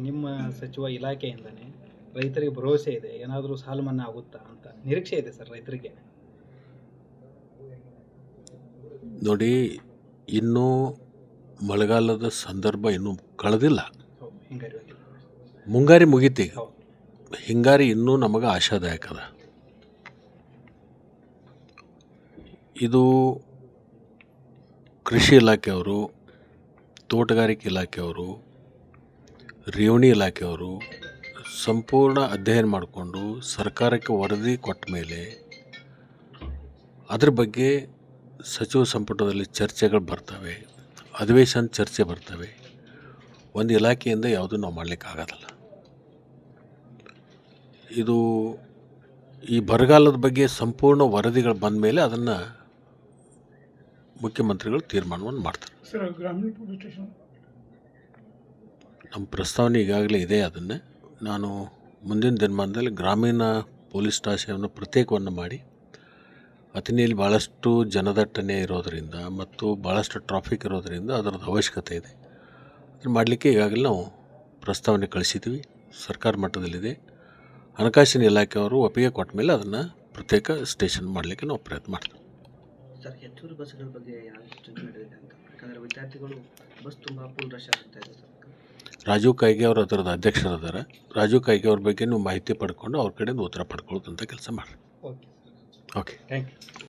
ನಿಮ್ಮ ಸಚಿವ ಇಲಾಖೆಯಿಂದನೇ ರೈತರಿಗೆ ಭರವಸೆ ಇದೆ, ಏನಾದರೂ ಸಾಲ ಮನ್ನಾ ಆಗುತ್ತಾ ಅಂತ ನಿರೀಕ್ಷೆ ಇದೆ ಸರ್ ರೈತರಿಗೆ? ನೋಡಿ, ಇನ್ನೂ ಮಳೆಗಾಲದ ಸಂದರ್ಭ ಇನ್ನೂ ಕಳೆದಿಲ್ಲ. ಹಿಂಗಾರಿ ಹೋಗಿಲ್ಲ. ಮುಂಗಾರಿ ಮುಗೀತೀಗ. ಹೌದು. ಹಿಂಗಾರಿ ಇನ್ನೂ ನಮಗೆ ಆಶಾದಾಯಕ ಅದ. ಇದು ಕೃಷಿ ಇಲಾಖೆಯವರು, ತೋಟಗಾರಿಕೆ ಇಲಾಖೆಯವರು, ರೇವಣಿ ಇಲಾಖೆಯವರು ಸಂಪೂರ್ಣ ಅಧ್ಯಯನ ಮಾಡಿಕೊಂಡು ಸರ್ಕಾರಕ್ಕೆ ವರದಿ ಕೊಟ್ಟ ಮೇಲೆ ಅದ್ರ ಬಗ್ಗೆ ಸಚಿವ ಸಂಪುಟದಲ್ಲಿ ಚರ್ಚೆಗಳು ಬರ್ತವೆ, ಅಧಿವೇಶನ ಚರ್ಚೆ ಬರ್ತವೆ. ಒಂದು ಇಲಾಖೆಯಿಂದ ಯಾವುದೂ ನಾವು ಮಾಡಲಿಕ್ಕಾಗೋದಲ್ಲ. ಇದು ಈ ಬರಗಾಲದ ಬಗ್ಗೆ ಸಂಪೂರ್ಣ ವರದಿಗಳು ಬಂದ ಮೇಲೆ ಅದನ್ನು ಮುಖ್ಯಮಂತ್ರಿಗಳು ತೀರ್ಮಾನವನ್ನು ಮಾಡ್ತಾರೆ. ನಮ್ಮ ಪ್ರಸ್ತಾವನೆ ಈಗಾಗಲೇ ಇದೆ. ಅದನ್ನು ನಾನು ಮುಂದಿನ ದಿನಮಾನದಲ್ಲಿ ಗ್ರಾಮೀಣ ಪೊಲೀಸ್ ಸ್ಟೇಷನನ್ನು ಪ್ರತ್ಯೇಕವನ್ನು ಮಾಡಿ, ಅಥಣಿಯಲ್ಲಿ ಭಾಳಷ್ಟು ಜನದಟ್ಟಣೆ ಇರೋದರಿಂದ ಮತ್ತು ಭಾಳಷ್ಟು ಟ್ರಾಫಿಕ್ ಇರೋದರಿಂದ ಅದರದ್ದು ಅವಶ್ಯಕತೆ ಇದೆ. ಅದನ್ನು ಮಾಡಲಿಕ್ಕೆ ಈಗಾಗಲೇ ನಾವು ಪ್ರಸ್ತಾವನೆ ಕಳಿಸಿದ್ವಿ, ಸರ್ಕಾರ ಮಟ್ಟದಲ್ಲಿದೆ. ಹಣಕಾಸಿನ ಇಲಾಖೆಯವರು ಒಪ್ಪಿಗೆ ಕೊಟ್ಟ ಮೇಲೆ ಅದನ್ನು ಪ್ರತ್ಯೇಕ ಸ್ಟೇಷನ್ ಮಾಡಲಿಕ್ಕೆ ನಾವು ಪ್ರಯತ್ನ ಮಾಡ್ತೀವಿ. ಸರ್, ಹೆಚ್ಚುವರಿ ಬಸ್ಗಳ ಬಗ್ಗೆ ಯಾವ ಚಿಂತೆ ನಡೆದಿದೆ ಅಂತ? ಯಾಕಂದರೆ ವಿದ್ಯಾರ್ಥಿಗಳು ಬಸ್ ತುಂಬ ಫುಲ್ ರಶ್ ಆಗ್ತಾ ಇದೆ ಸರ್. ರಾಜೀವ್ ಕಾಯ್ಗೆ ಅವರು ಅದರದ ಅಧ್ಯಕ್ಷರಿದ್ದಾರೆ. ರಾಜೀವ್ ಕಾಯ್ಗೆ ಅವ್ರ ಬಗ್ಗೆ ನೀವು ಮಾಹಿತಿ ಪಡ್ಕೊಂಡು ಅವ್ರ ಕಡೆಯಿಂದ ಉತ್ತರ ಪಡ್ಕೊಳ್ಳೋದಂಥ ಕೆಲಸ ಮಾಡಿ. Okay okay, thank you.